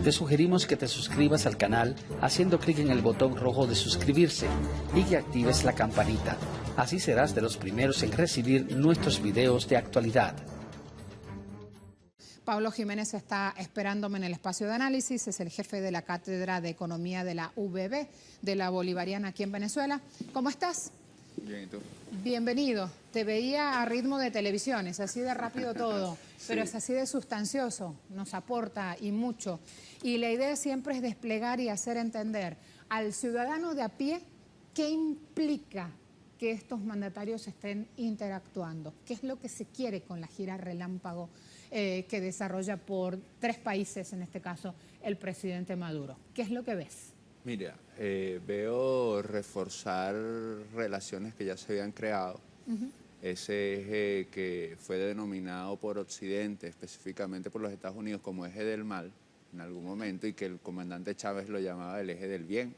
te sugerimos que te suscribas al canal haciendo clic en el botón rojo de suscribirse y que actives la campanita. Así serás de los primeros en recibir nuestros videos de actualidad. Pablo Jiménez está esperándome en el espacio de análisis, es el jefe de la Cátedra de Economía de la UBB, de la Bolivariana aquí en Venezuela. ¿Cómo estás? Bien, ¿y tú? Bienvenido. Te veía a ritmo de televisión, es así de rápido todo, sí, pero es así de sustancioso, nos aporta y mucho. Y la idea siempre es desplegar y hacer entender al ciudadano de a pie qué implica que estos mandatarios estén interactuando, qué es lo que se quiere con la gira relámpago que desarrolla por 3 países, en este caso el presidente Maduro. ¿Qué es lo que ves? Mira, veo reforzar relaciones que ya se habían creado. Ese eje que fue denominado por Occidente, específicamente por los Estados Unidos, como eje del mal en algún momento, y que el comandante Chávez lo llamaba el eje del bien.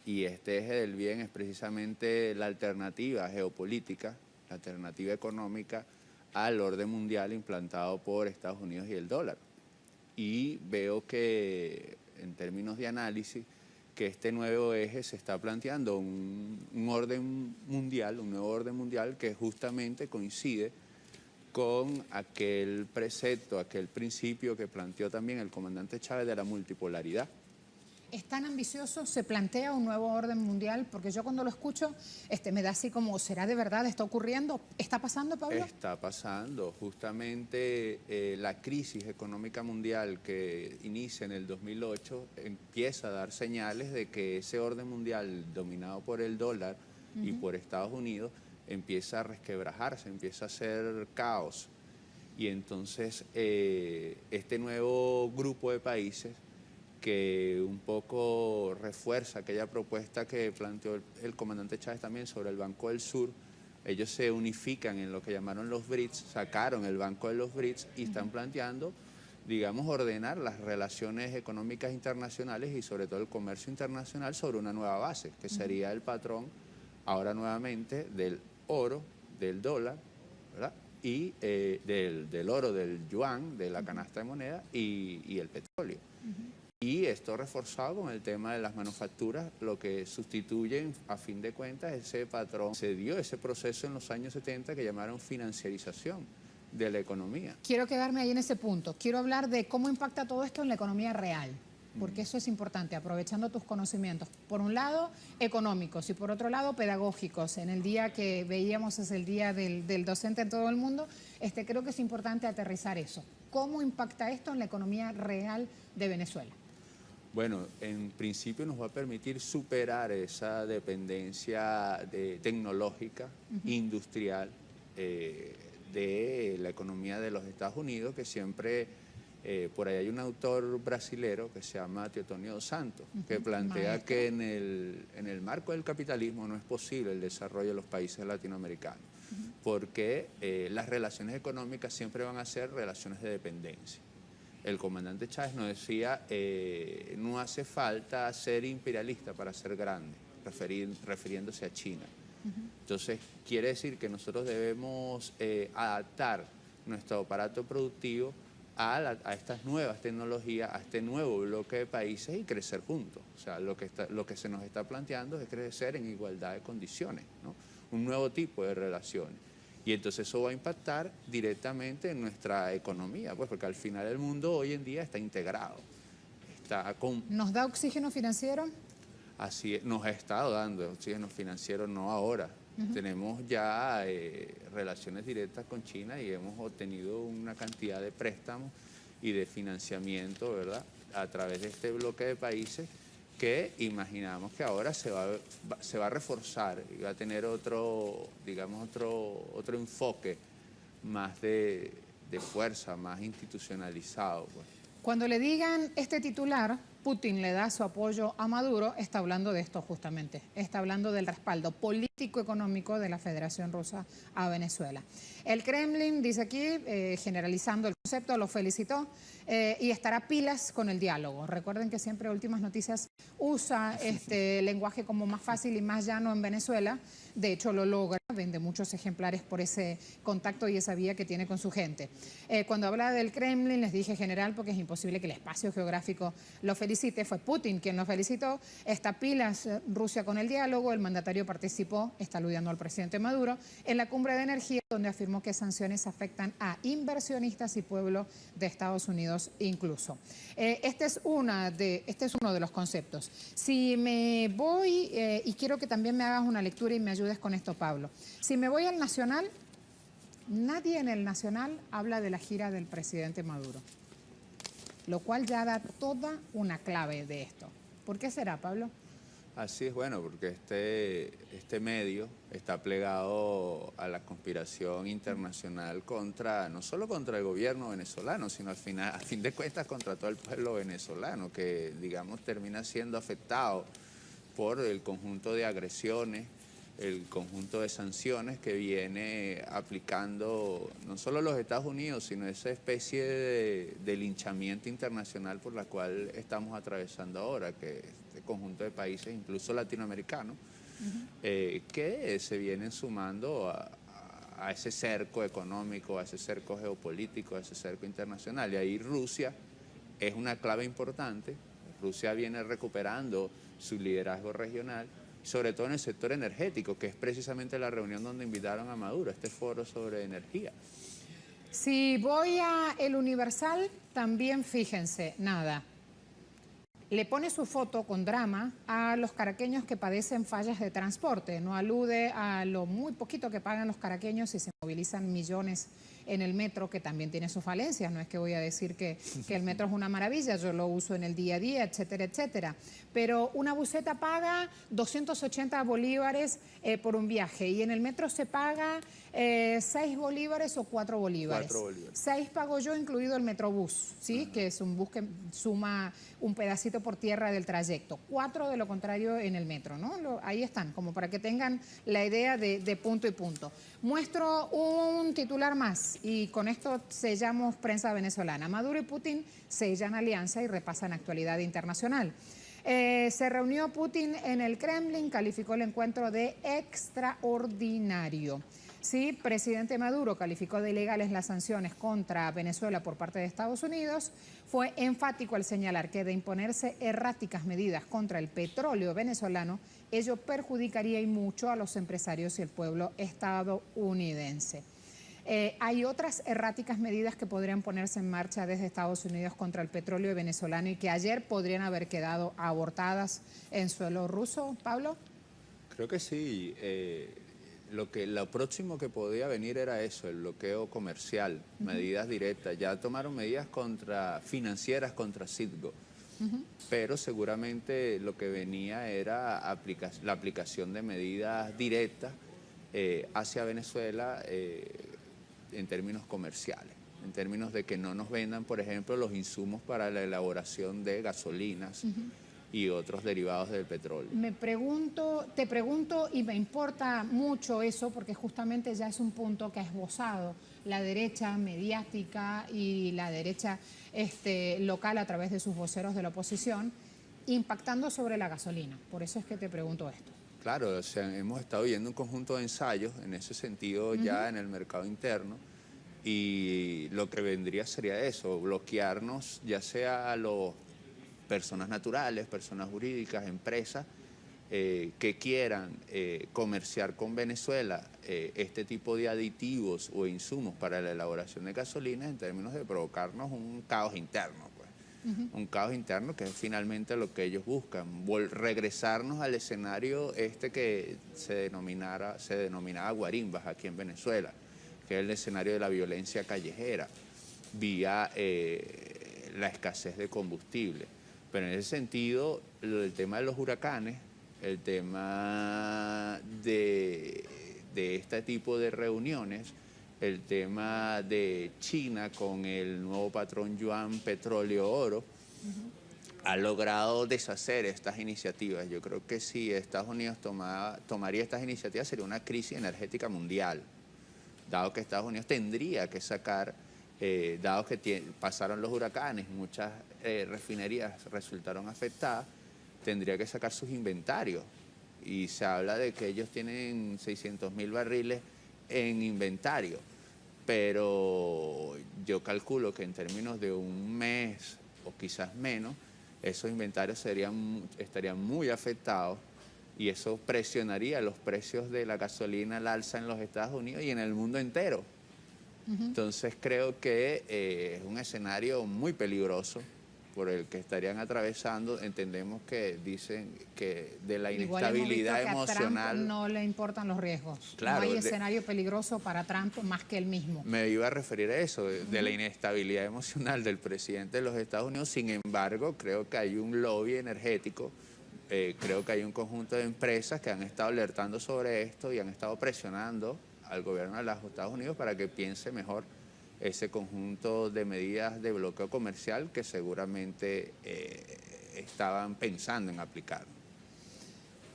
Y este eje del bien es precisamente la alternativa geopolítica, la alternativa económica al orden mundial implantado por Estados Unidos y el dólar. Y veo que, en términos de análisis, que este nuevo eje se está planteando un orden mundial, un nuevo orden mundial que justamente coincide con aquel precepto, aquel principio que planteó también el comandante Chávez de la multipolaridad. ¿Es tan ambicioso? ¿Se plantea un nuevo orden mundial? Porque yo cuando lo escucho me da así como, ¿será de verdad? ¿Está ocurriendo? ¿Está pasando, Pablo? Está pasando. Justamente la crisis económica mundial que inicia en el 2008 empieza a dar señales de que ese orden mundial dominado por el dólar y por Estados Unidos empieza a resquebrajarse, empieza a ser caos. Y entonces este nuevo grupo de países que un poco refuerza aquella propuesta que planteó el comandante Chávez también sobre el Banco del Sur. Ellos se unifican en lo que llamaron los BRICS, sacaron el Banco de los BRICS y están planteando, digamos, ordenar las relaciones económicas internacionales y sobre todo el comercio internacional sobre una nueva base, que sería el patrón, ahora nuevamente, del oro, del dólar, ¿verdad? Y del oro, del yuan, de la canasta de moneda y el petróleo. Y esto reforzado con el tema de las manufacturas, lo que sustituye, a fin de cuentas, ese patrón. Se dio ese proceso en los años 70 que llamaron financiarización de la economía. Quiero quedarme ahí en ese punto. Quiero hablar de cómo impacta todo esto en la economía real, porque eso es importante, aprovechando tus conocimientos. Por un lado, económicos, y por otro lado, pedagógicos. En el día que veíamos es el día del docente en todo el mundo, creo que es importante aterrizar eso. ¿Cómo impacta esto en la economía real de Venezuela? Bueno, en principio nos va a permitir superar esa dependencia tecnológica, industrial, de la economía de los Estados Unidos, que siempre, por ahí hay un autor brasilero que se llama Teotonio dos Santos, que plantea que en el marco del capitalismo no es posible el desarrollo de los países latinoamericanos, porque las relaciones económicas siempre van a ser relaciones de dependencia. El comandante Chávez nos decía, no hace falta ser imperialista para ser grande, refiriéndose a China. Entonces, quiere decir que nosotros debemos adaptar nuestro aparato productivo a estas nuevas tecnologías, a este nuevo bloque de países y crecer juntos. O sea, lo que se nos está planteando es crecer en igualdad de condiciones, ¿no? Un nuevo tipo de relaciones. Y entonces eso va a impactar directamente en nuestra economía, pues porque al final el mundo hoy en día está integrado. ¿Nos da oxígeno financiero? Así es, nos ha estado dando oxígeno financiero, no ahora. Tenemos ya relaciones directas con China y hemos obtenido una cantidad de préstamos y de financiamiento, ¿verdad?, a través de este bloque de países que imaginamos que ahora se va a reforzar y va a tener otro, digamos, otro enfoque más de fuerza, más institucionalizado, pues. Cuando le digan este titular, Putin le da su apoyo a Maduro, está hablando de esto justamente, está hablando del respaldo político-económico de la Federación Rusa a Venezuela. El Kremlin dice aquí, generalizando el concepto, lo felicitó y estará pilas con el diálogo. Recuerden que siempre Últimas Noticias usa este lenguaje como más fácil y más llano en Venezuela. De hecho, lo logra, vende muchos ejemplares por ese contacto y esa vía que tiene con su gente. Cuando habla del Kremlin, les dije general, porque es imposible que el espacio geográfico lo felicite. Fue Putin quien lo felicitó. Está pilas Rusia con el diálogo. El mandatario participó, está aludiendo al presidente Maduro, en la cumbre de energía, donde afirmó que sanciones afectan a inversionistas y pueblo de Estados Unidos incluso. Este es uno de los conceptos. Si me voy, y quiero que también me hagas una lectura y me ayudes con esto, Pablo. Si me voy al Nacional, nadie en el Nacional habla de la gira del presidente Maduro, lo cual ya da toda una clave de esto. ¿Por qué será, Pablo? Así es, bueno, porque este medio está plegado a la conspiración internacional no solo contra el gobierno venezolano, sino a fin de cuentas contra todo el pueblo venezolano, que digamos termina siendo afectado por el conjunto de agresiones, el conjunto de sanciones que viene aplicando no solo los Estados Unidos, sino esa especie de linchamiento internacional por la cual estamos atravesando ahora, que este conjunto de países, incluso latinoamericanos, que se vienen sumando a ese cerco económico, a ese cerco geopolítico, a ese cerco internacional. Y ahí Rusia es una clave importante. Rusia viene recuperando su liderazgo regional, sobre todo en el sector energético, que es precisamente la reunión donde invitaron a Maduro, este foro sobre energía. Si voy a El Universal, también fíjense, nada. Le pone su foto con drama a los caraqueños que padecen fallas de transporte. No alude a lo muy poquito que pagan los caraqueños y se movilizan millones en el metro, que también tiene sus falencias. No es que voy a decir que el metro es una maravilla, yo lo uso en el día a día, etcétera, etcétera. Pero una buseta paga 280 bolívares por un viaje y en el metro se paga 6 bolívares o 4 bolívares. 4 bolívares. 6 pago yo, incluido el Metrobús, ¿sí? Que es un bus que suma un pedacito por tierra del trayecto. 4 de lo contrario en el metro, ¿no? Ahí están, como para que tengan la idea de punto y punto. Muestro un titular más y con esto sellamos prensa venezolana. Maduro y Putin sellan alianza y repasan actualidad internacional. Se reunió Putin en el Kremlin, calificó el encuentro de extraordinario. Sí, presidente Maduro calificó de ilegales las sanciones contra Venezuela por parte de Estados Unidos. Fue enfático al señalar que de imponerse erráticas medidas contra el petróleo venezolano, ello perjudicaría y mucho a los empresarios y el pueblo estadounidense. Hay otras erráticas medidas que podrían ponerse en marcha desde Estados Unidos contra el petróleo venezolano y que ayer podrían haber quedado abortadas en suelo ruso, Pablo. Creo que sí. Lo próximo que podía venir era eso, el bloqueo comercial, medidas directas. Ya tomaron medidas financieras contra Citgo, pero seguramente lo que venía era la aplicación de medidas directas hacia Venezuela en términos comerciales, en términos de que no nos vendan, por ejemplo, los insumos para la elaboración de gasolinas y otros derivados del petróleo. Te pregunto y me importa mucho eso porque justamente ya es un punto que ha esbozado la derecha mediática y la derecha local a través de sus voceros de la oposición, impactando sobre la gasolina. Por eso es que te pregunto esto. Claro, o sea, hemos estado viendo un conjunto de ensayos en ese sentido ya en el mercado interno y lo que vendría sería eso, bloquearnos ya sea a los personas naturales, personas jurídicas, empresas que quieran comerciar con Venezuela este tipo de aditivos o insumos para la elaboración de gasolina en términos de provocarnos un caos interno. Un caos interno que es finalmente lo que ellos buscan, regresarnos al escenario que se denominaba guarimbas aquí en Venezuela, que es el escenario de la violencia callejera, vía la escasez de combustible. Pero en ese sentido, el tema de los huracanes, el tema de este tipo de reuniones, el tema de China con el nuevo patrón yuan petróleo-oro, ha logrado deshacer estas iniciativas. Yo creo que si Estados Unidos tomaría estas iniciativas sería una crisis energética mundial, dado que Estados Unidos tendría que sacar dado que pasaron los huracanes, muchas refinerías resultaron afectadas, tendría que sacar sus inventarios. Y se habla de que ellos tienen 600.000 barriles en inventario, pero yo calculo que en términos de un mes o quizás menos, esos inventarios estarían muy afectados y eso presionaría los precios de la gasolina al alza en los Estados Unidos y en el mundo entero. Entonces creo que es un escenario muy peligroso por el que estarían atravesando. Entendemos que dicen que de la inestabilidad emocional... A Trump no le importan los riesgos. Claro, no hay escenario peligroso para Trump más que él mismo. Me iba a referir a eso, de la inestabilidad emocional del presidente de los Estados Unidos. Sin embargo, creo que hay un lobby energético, creo que hay un conjunto de empresas que han estado alertando sobre esto y han estado presionando al gobierno de los Estados Unidos para que piense mejor ese conjunto de medidas de bloqueo comercial que seguramente estaban pensando en aplicar.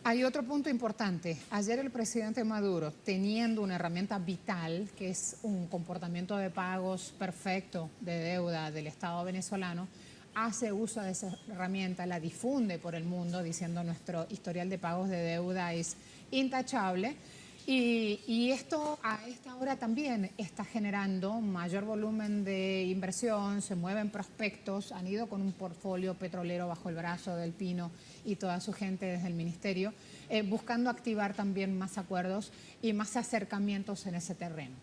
Hay otro punto importante. Ayer el presidente Maduro, teniendo una herramienta vital, que es un comportamiento de pagos perfecto de deuda del Estado venezolano, hace uso de esa herramienta, la difunde por el mundo diciendo nuestro historial de pagos de deuda es intachable. Y esto a esta hora también está generando mayor volumen de inversión, se mueven prospectos, han ido con un portfolio petrolero bajo el brazo del Pino y toda su gente desde el ministerio, buscando activar también más acuerdos y más acercamientos en ese terreno.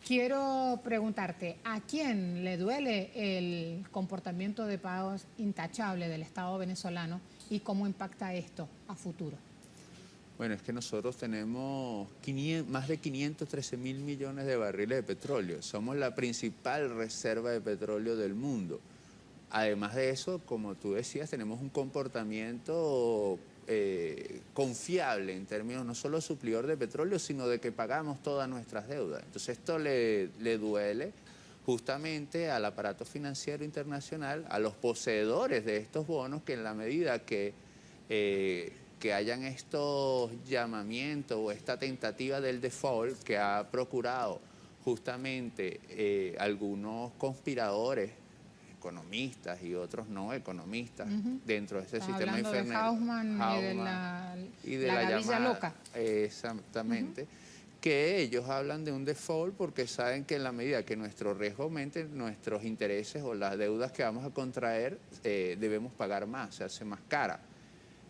Quiero preguntarte, ¿a quién le duele el comportamiento de pagos intachable del Estado venezolano y cómo impacta esto a futuro? Bueno, es que nosotros tenemos más de 513.000 millones de barriles de petróleo. Somos la principal reserva de petróleo del mundo. Además de eso, como tú decías, tenemos un comportamiento confiable en términos no solo suplidor de petróleo, sino de que pagamos todas nuestras deudas. Entonces esto le duele justamente al aparato financiero internacional, a los poseedores de estos bonos, que en la medida que hayan estos llamamientos o esta tentativa del default que ha procurado justamente algunos conspiradores, economistas y otros no economistas, dentro de ese sistema infernal. De Hausmann y de la Villa Loca. Exactamente. Que ellos hablan de un default porque saben que en la medida que nuestro riesgo aumente, nuestros intereses o las deudas que vamos a contraer debemos pagar más, se hace más cara.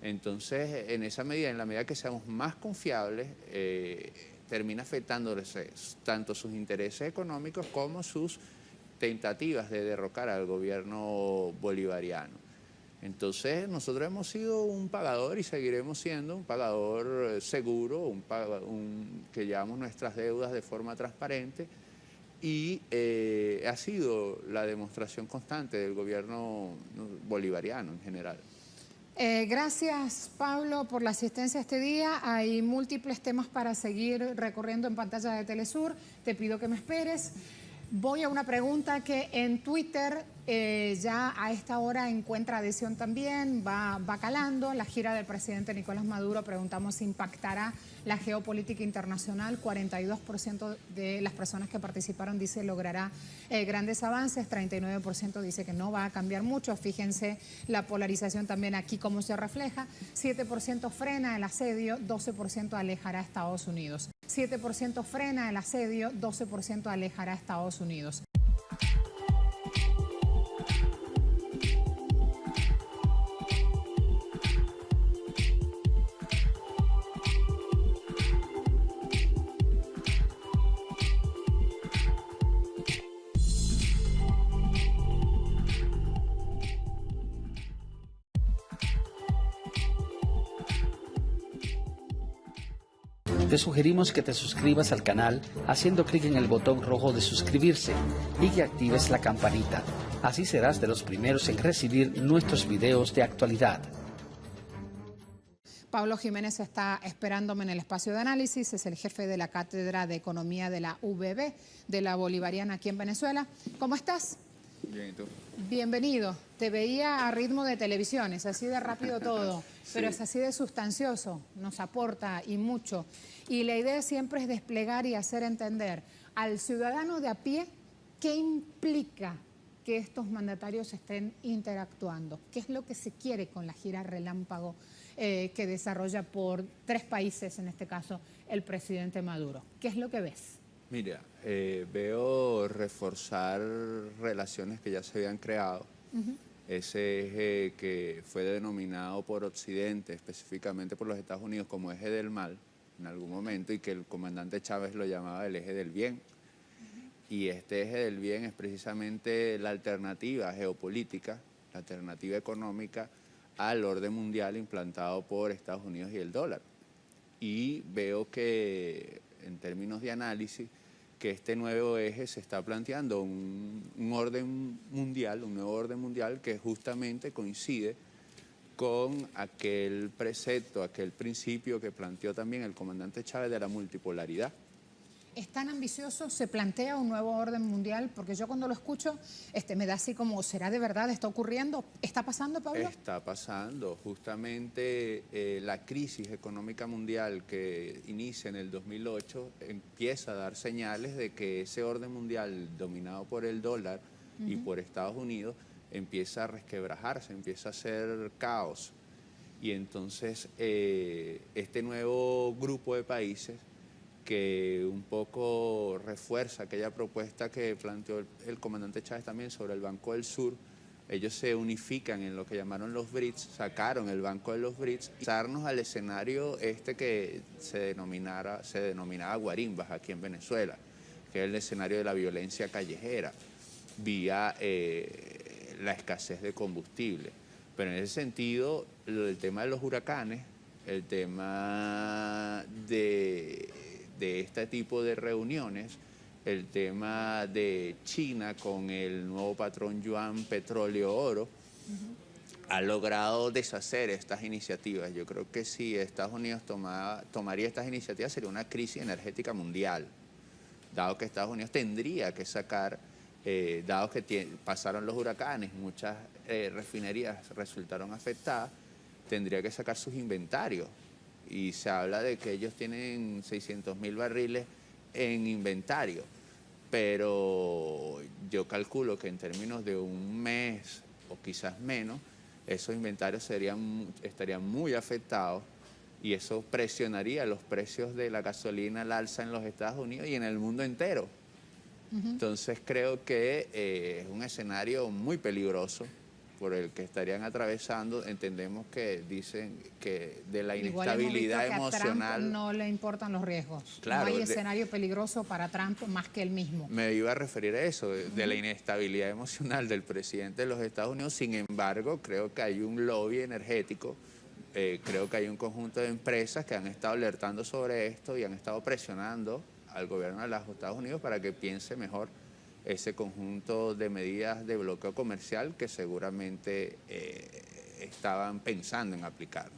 Entonces, en esa medida, en la medida que seamos más confiables, termina afectándoles tanto sus intereses económicos como sus tentativas de derrocar al gobierno bolivariano. Entonces, nosotros hemos sido un pagador y seguiremos siendo un pagador seguro, que llevamos nuestras deudas de forma transparente y ha sido la demostración constante del gobierno bolivariano en general. Gracias, Pablo, por la asistencia este día. Hay múltiples temas para seguir recorriendo en pantalla de Telesur. Te pido que me esperes. Voy a una pregunta que en Twitter ya a esta hora encuentra adhesión también, va calando. La gira del presidente Nicolás Maduro, preguntamos si impactará la geopolítica internacional. 42% de las personas que participaron dice logrará grandes avances, 39% dice que no va a cambiar mucho. Fíjense la polarización también aquí cómo se refleja. 7% frena el asedio, 12% alejará a Estados Unidos. 7% frena el asedio, 12% alejará a Estados Unidos. Te sugerimos que te suscribas al canal haciendo clic en el botón rojo de suscribirse y que actives la campanita. Así serás de los primeros en recibir nuestros videos de actualidad. Pablo Jiménez está esperándome en el espacio de análisis, es el jefe de la Cátedra de Economía de la UBB, de la Bolivariana aquí en Venezuela. ¿Cómo estás? Bien, ¿y tú? Bienvenido. Te veía a ritmo de televisión, es así de rápido todo, sí, pero es así de sustancioso, nos aporta y mucho. Y la idea siempre es desplegar y hacer entender al ciudadano de a pie ¿Qué implica que estos mandatarios estén interactuando? ¿Qué es lo que se quiere con la gira relámpago que desarrolla por 3 países, en este caso el presidente Maduro? ¿Qué es lo que ves? Mira, veo reforzar relaciones que ya se habían creado. Ese eje que fue denominado por Occidente, específicamente por los Estados Unidos, como eje del mal en algún momento, y que el comandante Chávez lo llamaba el eje del bien. Y este eje del bien es precisamente la alternativa geopolítica, la alternativa económica al orden mundial implantado por Estados Unidos y el dólar. Y veo que, en términos de análisis, que este nuevo eje se está planteando un orden mundial, un nuevo orden mundial que justamente coincide con aquel precepto, aquel principio que planteó también el comandante Chávez de la multipolaridad. ¿Es tan ambicioso? ¿Se plantea un nuevo orden mundial? Porque yo cuando lo escucho me da así como, ¿será de verdad? ¿Está ocurriendo? ¿Está pasando, Pablo? Está pasando. Justamente la crisis económica mundial que inicia en el 2008 empieza a dar señales de que ese orden mundial dominado por el dólar y por Estados Unidos empieza a resquebrajarse, empieza a ser caos. Y entonces este nuevo grupo de países que un poco refuerza aquella propuesta que planteó el comandante Chávez también sobre el Banco del Sur. Ellos se unifican en lo que llamaron los BRICS, sacaron el Banco de los BRICS y pasarnos al escenario que se denominaba guarimbas aquí en Venezuela, que es el escenario de la violencia callejera, vía la escasez de combustible. Pero en ese sentido, el tema de los huracanes, el tema de este tipo de reuniones, el tema de China con el nuevo patrón yuan petróleo-oro, ha logrado deshacer estas iniciativas. Yo creo que si Estados Unidos tomaría estas iniciativas sería una crisis energética mundial, dado que Estados Unidos tendría que sacar, dado que pasaron los huracanes, muchas refinerías resultaron afectadas, tendría que sacar sus inventarios. Y se habla de que ellos tienen 600.000 barriles en inventario, pero yo calculo que en términos de un mes o quizás menos, esos inventarios estarían muy afectados y eso presionaría los precios de la gasolina al alza en los Estados Unidos y en el mundo entero. Entonces creo que es un escenario muy peligroso por el que estarían atravesando. Entendemos que dicen que de la inestabilidad emocional. A Trump no le importan los riesgos. Claro, no hay escenario peligroso para Trump más que el mismo. Me iba a referir a eso, de la inestabilidad emocional del presidente de los Estados Unidos. Sin embargo, creo que hay un lobby energético, creo que hay un conjunto de empresas que han estado alertando sobre esto y han estado presionando al gobierno de los Estados Unidos para que piense mejor ese conjunto de medidas de bloqueo comercial que seguramente estaban pensando en aplicar.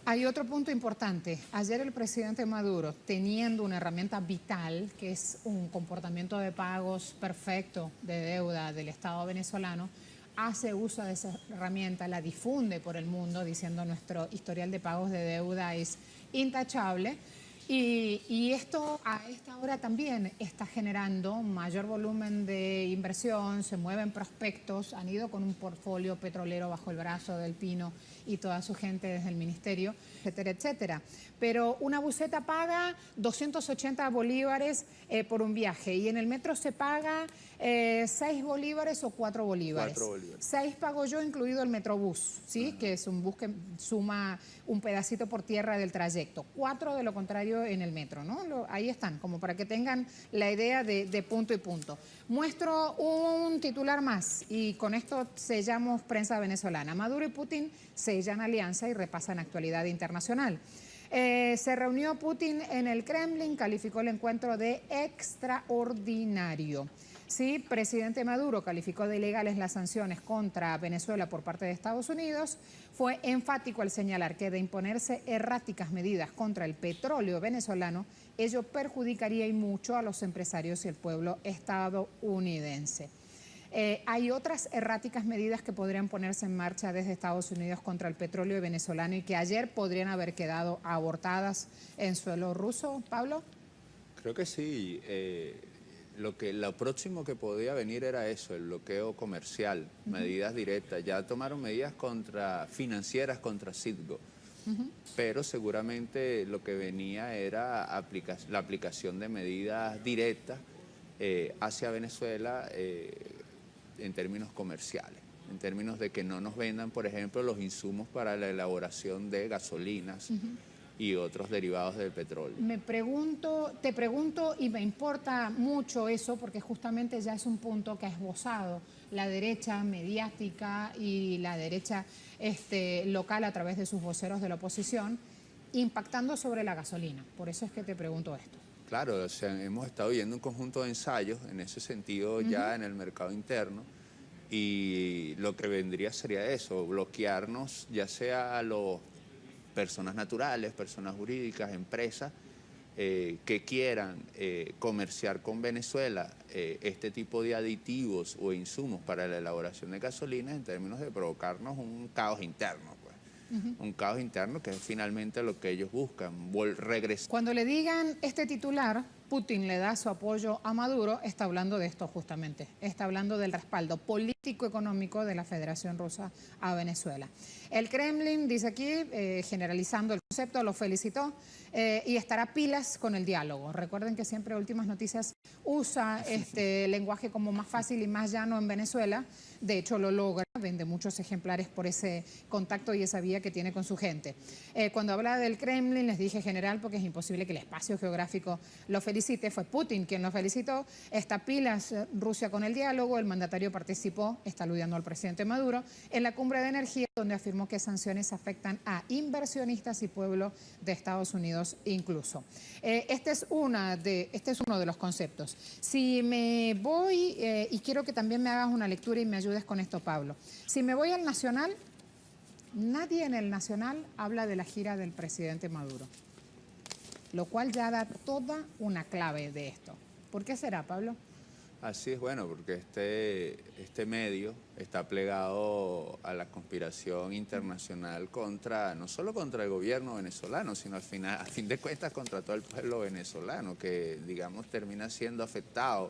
Hay otro punto importante. Ayer el presidente Maduro, teniendo una herramienta vital, que es un comportamiento de pagos perfecto de deuda del Estado venezolano, hace uso de esa herramienta, la difunde por el mundo, diciendo nuestro historial de pagos de deuda es intachable. Y esto a esta hora también está generando mayor volumen de inversión, se mueven prospectos, han ido con un portfolio petrolero bajo el brazo del Pino y toda su gente desde el ministerio, etcétera, etcétera. Pero una buseta paga 280 bolívares por un viaje y en el metro se paga 6 bolívares o 4 bolívares. 4 bolívares. 6 pago yo, incluido el Metrobús, ¿sí? Que es un bus que suma un pedacito por tierra del trayecto. 4 de lo contrario en el metro, ¿no? Ahí están, como para que tengan la idea de punto y punto. Muestro un titular más y con esto sellamos prensa venezolana. Maduro y Putin sellan alianza y repasan actualidad internacional. Se reunió Putin en el Kremlin, calificó el encuentro de extraordinario. Sí, presidente Maduro calificó de ilegales las sanciones contra Venezuela por parte de Estados Unidos. Fue enfático al señalar que de imponerse erráticas medidas contra el petróleo venezolano, ello perjudicaría y mucho a los empresarios y el pueblo estadounidense. Hay otras erráticas medidas que podrían ponerse en marcha desde Estados Unidos contra el petróleo venezolano y que ayer podrían haber quedado abortadas en suelo ruso, Pablo. Creo que sí. Lo próximo que podía venir era eso, el bloqueo comercial, medidas directas. Ya tomaron medidas financieras contra Citgo, pero seguramente lo que venía era la aplicación de medidas directas hacia Venezuela en términos comerciales, en términos de que no nos vendan, por ejemplo, los insumos para la elaboración de gasolinas y otros derivados del petróleo. Te pregunto y me importa mucho eso porque justamente ya es un punto que ha esbozado la derecha mediática y la derecha local a través de sus voceros de la oposición, impactando sobre la gasolina. Por eso es que te pregunto esto. Claro, o sea, hemos estado viendo un conjunto de ensayos en ese sentido ya en el mercado interno y lo que vendría sería eso, bloquearnos ya sea a los personas naturales, personas jurídicas, empresas que quieran comerciar con Venezuela este tipo de aditivos o insumos para la elaboración de gasolina en términos de provocarnos un caos interno. Un caos interno que es finalmente lo que ellos buscan, regresar. Cuando le digan este titular, Putin le da su apoyo a Maduro, está hablando de esto justamente, está hablando del respaldo político-económico de la Federación Rusa a Venezuela. El Kremlin, dice aquí, generalizando el concepto, lo felicitó y estará pilas con el diálogo. Recuerden que siempre Últimas Noticias usa este lenguaje como más fácil y más llano en Venezuela. De hecho, lo logra, vende muchos ejemplares por ese contacto y esa vía que tiene con su gente. Cuando habla del Kremlin, les dije general porque es imposible que el espacio geográfico lo felicite. Fue Putin quien lo felicitó. Está pilas Rusia con el diálogo. El mandatario participó, está aludiendo al presidente Maduro, en la cumbre de energía, donde afirmó que sanciones afectan a inversionistas y pueblo de Estados Unidos incluso. Este es uno de los conceptos. Si me voy, y quiero que también me hagas una lectura y me ayudes con esto, Pablo. Si me voy al Nacional, nadie en el Nacional habla de la gira del presidente Maduro, lo cual ya da toda una clave de esto. ¿Por qué será, Pablo? Así es, bueno, porque este medio está plegado a la conspiración internacional no solo contra el gobierno venezolano, sino a fin de cuentas contra todo el pueblo venezolano, que digamos termina siendo afectado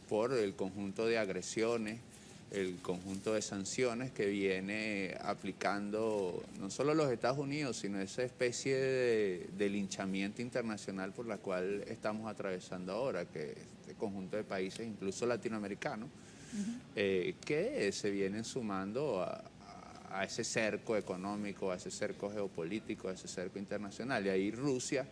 por el conjunto de agresiones, el conjunto de sanciones que viene aplicando no solo los Estados Unidos, sino esa especie de linchamiento internacional por la cual estamos atravesando ahora, que este conjunto de países, incluso latinoamericanos, que se vienen sumando a ese cerco económico, a ese cerco geopolítico, a ese cerco internacional. Y ahí Rusia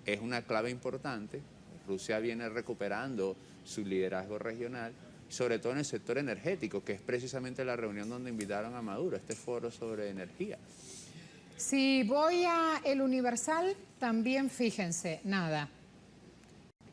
es una clave importante. Rusia viene recuperando su liderazgo regional, sobre todo en el sector energético, que es precisamente la reunión donde invitaron a Maduro, este foro sobre energía. Si voy a El Universal, también fíjense, nada.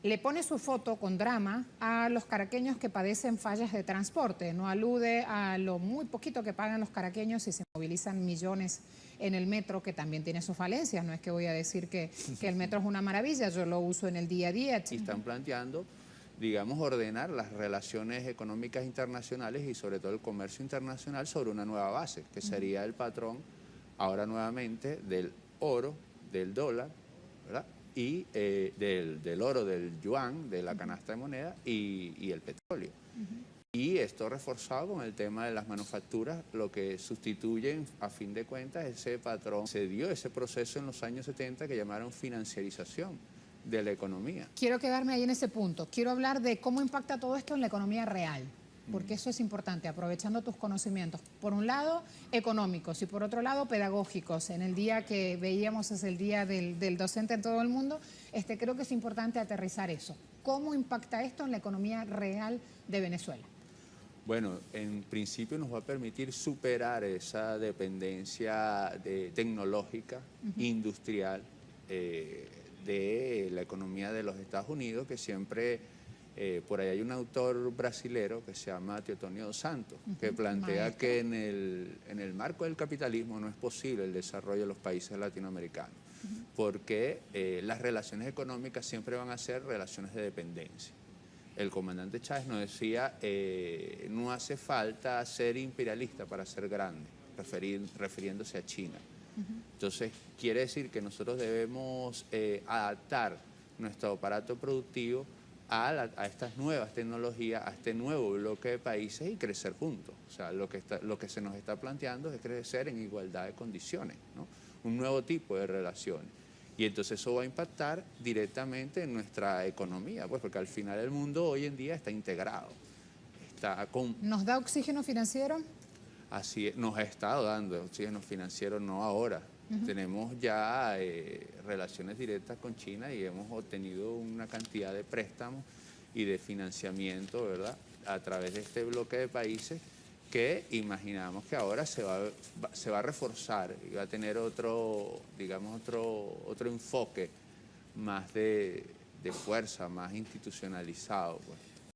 Le pone su foto con drama a los caraqueños que padecen fallas de transporte. No alude a lo muy poquito que pagan los caraqueños y se movilizan millones en el metro, que también tiene sus falencias. No es que voy a decir que el metro es una maravilla, yo lo uso en el día a día. Y están planteando, digamos, ordenar las relaciones económicas internacionales y sobre todo el comercio internacional sobre una nueva base, que sería el patrón, ahora nuevamente, del oro, del dólar, ¿verdad? Y del oro, del yuan, de la canasta de moneda y el petróleo. Y esto reforzado con el tema de las manufacturas, lo que sustituyen, a fin de cuentas, ese patrón. Se dio ese proceso en los años 70 que llamaron financiarización de la economía. Quiero quedarme ahí en ese punto. Quiero hablar de cómo impacta todo esto en la economía real, porque eso es importante, aprovechando tus conocimientos. Por un lado, económicos y por otro lado, pedagógicos. En el día que veíamos es el día del docente en todo el mundo, creo que es importante aterrizar eso. ¿Cómo impacta esto en la economía real de Venezuela? Bueno, en principio nos va a permitir superar esa dependencia tecnológica, industrial, de la economía de los Estados Unidos, que siempre, por ahí hay un autor brasilero que se llama Teotonio dos Santos, que plantea que en el marco del capitalismo no es posible el desarrollo de los países latinoamericanos, porque las relaciones económicas siempre van a ser relaciones de dependencia. El comandante Chávez nos decía, no hace falta ser imperialista para ser grande, refiriéndose a China. Entonces, quiere decir que nosotros debemos adaptar nuestro aparato productivo a estas nuevas tecnologías, a este nuevo bloque de países y crecer juntos. O sea, lo que se nos está planteando es crecer en igualdad de condiciones, ¿no? Un nuevo tipo de relaciones. Y entonces eso va a impactar directamente en nuestra economía, pues, porque al final el mundo hoy en día está integrado. ¿Nos da oxígeno financiero? Así es, nos ha estado dando oxígeno financiero, no ahora. Tenemos ya relaciones directas con China y hemos obtenido una cantidad de préstamos y de financiamiento, ¿verdad?, a través de este bloque de países que imaginamos que ahora se va a reforzar y va a tener otro, digamos, otro enfoque más de fuerza, más institucionalizado, pues.